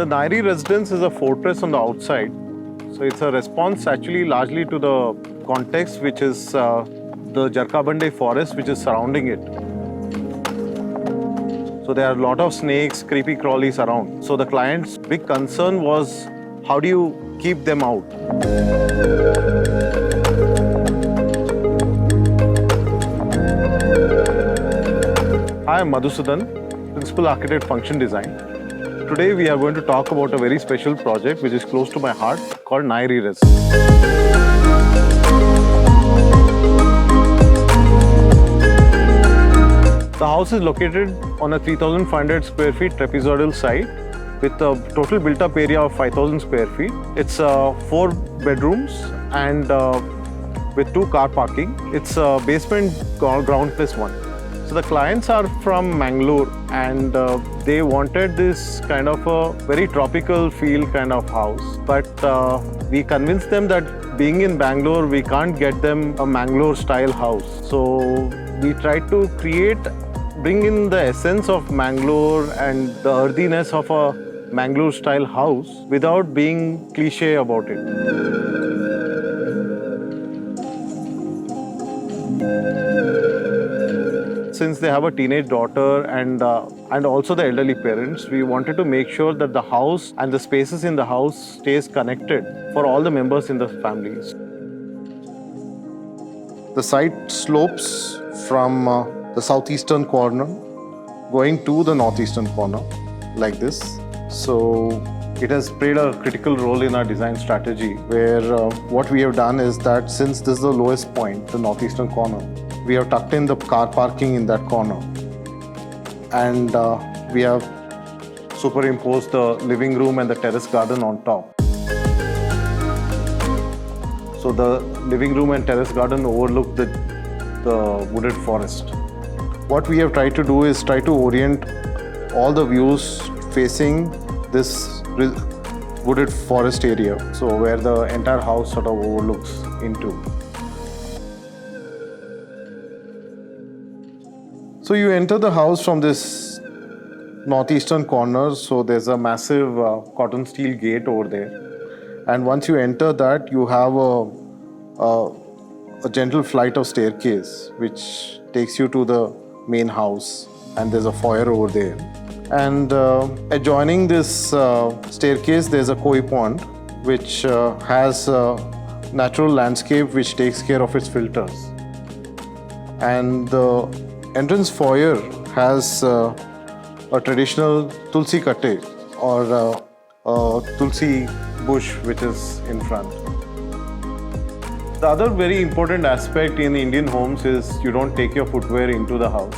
The Nairi residence is a fortress on the outside. So it's a response actually largely to the context, which is the Jarkabande forest which is surrounding it. So there are a lot of snakes, creepy crawlies around. So the client's big concern was, how do you keep them out? Hi, I'm Madhusudan, Principal Architect Function Design. Today we are going to talk about a very special project which is close to my heart called Nairi Residence. The house is located on a 3,500 square feet trapezoidal site with a total built-up area of 5,000 square feet. It's 4 bedrooms and with 2 car parking. It's a basement ground plus 1. So the clients are from Bengaluru and they wanted this kind of a very tropical feel kind of house. But we convinced them that being in Bengaluru, we can't get them a Bengaluru style house. So we tried to bring in the essence of Bengaluru and the earthiness of a Bengaluru style house without being cliche about it. Since they have a teenage daughter and also the elderly parents, we wanted to make sure that the house and the spaces in the house stays connected for all the members in the families. The site slopes from the southeastern corner going to the northeastern corner like this. So it has played a critical role in our design strategy, where what we have done is that since this is the lowest point, the northeastern corner, we have tucked in the car parking in that corner, and we have superimposed the living room and the terrace garden on top. So the living room and terrace garden overlook the wooded forest. What we have tried to do is try to orient all the views facing this wooded forest area, so where the entire house sort of overlooks into. So you enter the house from this northeastern corner, so there's a massive cotton steel gate over there. And once you enter that, you have a gentle flight of staircase which takes you to the main house, and there's a foyer over there. And adjoining this staircase, there's a koi pond which has a natural landscape which takes care of its filters. And the entrance foyer has a traditional tulsi kate or a tulsi bush which is in front. The other very important aspect in Indian homes is you don't take your footwear into the house.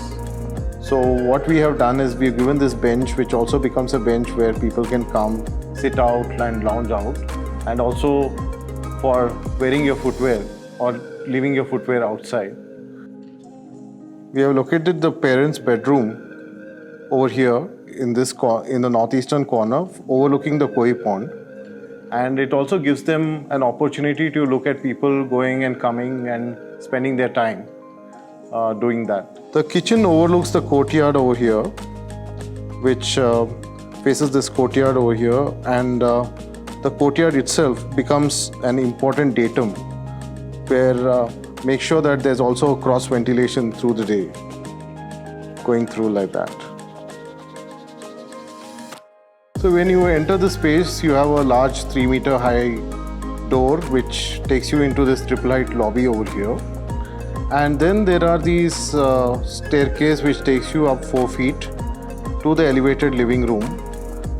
So what we have done is we've given this bench, which also becomes a bench where people can come, sit out and lounge out, and also for wearing your footwear or leaving your footwear outside. We have located the parents' bedroom over here in the northeastern corner, overlooking the koi pond. And it also gives them an opportunity to look at people going and coming and spending their time doing that. The kitchen overlooks the courtyard over here, which faces this courtyard over here, and the courtyard itself becomes an important datum where make sure that there's also cross ventilation through the day, going through like that. So when you enter the space, you have a large 3-meter high door which takes you into this triple height lobby over here. And then there are these staircase which takes you up 4 feet to the elevated living room,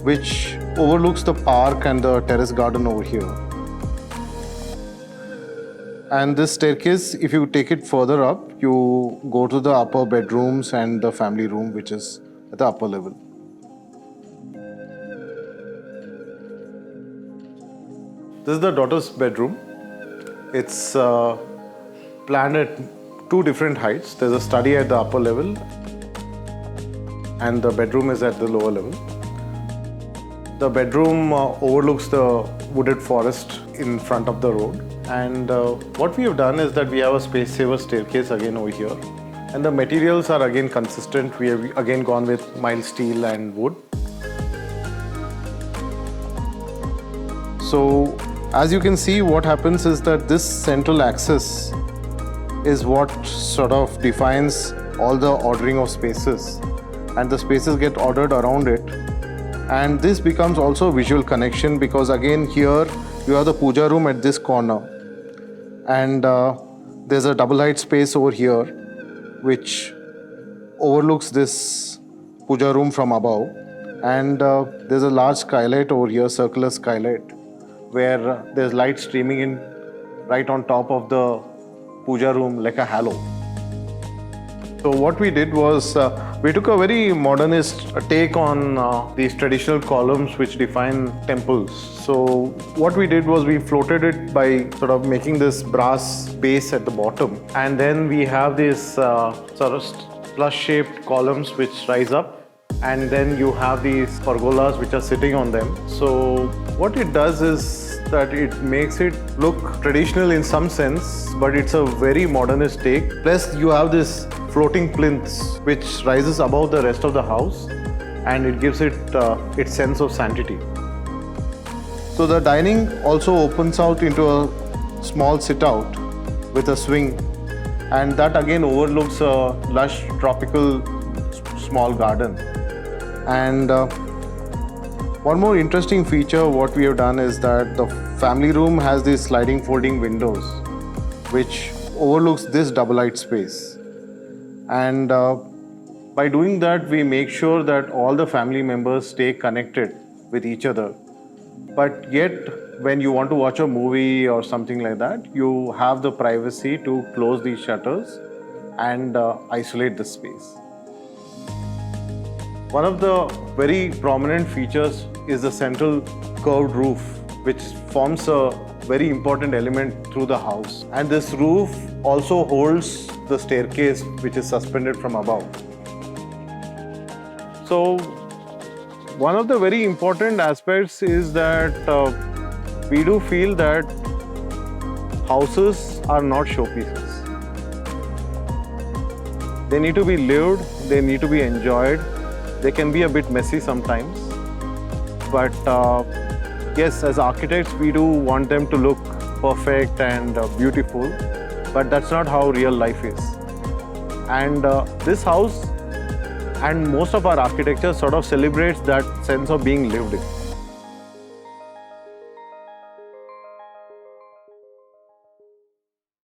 which overlooks the park and the terrace garden over here. And this staircase, if you take it further up, you go to the upper bedrooms and the family room, which is at the upper level. This is the daughter's bedroom. It's planned at 2 different heights. There's a study at the upper level and the bedroom is at the lower level. The bedroom overlooks the wooded forest in front of the road. And what we have done is that we have a space saver staircase again over here. And the materials are again consistent. We have again gone with mild steel and wood. So as you can see, what happens is that this central axis is what sort of defines all the ordering of spaces, and the spaces get ordered around it. And this becomes also a visual connection, because again here you have the puja room at this corner, and there's a double height space over here which overlooks this puja room from above, and there's a large skylight over here, circular skylight, where there's light streaming in right on top of the puja room like a halo. So what we did was we took a very modernist take on these traditional columns which define temples. So what we did was we floated it by sort of making this brass base at the bottom, and then we have these sort of flush-shaped columns which rise up, and then you have these pergolas which are sitting on them. So what it does is that it makes it look traditional in some sense, but it's a very modernist take. Plus you have this floating plinths which rises above the rest of the house, and it gives it its sense of sanctity. So the dining also opens out into a small sit-out with a swing, and that again overlooks a lush tropical small garden. And one more interesting feature what we have done is that the family room has these sliding folding windows which overlooks this double height space. And by doing that, we make sure that all the family members stay connected with each other. But yet, when you want to watch a movie or something like that, you have the privacy to close these shutters and isolate the space. One of the very prominent features is the central curved roof, which forms a very important element through the house. And this roof also holds the staircase which is suspended from above. So one of the very important aspects is that we do feel that houses are not showpieces. They need to be lived, they need to be enjoyed. They can be a bit messy sometimes, but yes, as architects, we do want them to look perfect and beautiful, but that's not how real life is. And this house and most of our architecture sort of celebrates that sense of being lived in.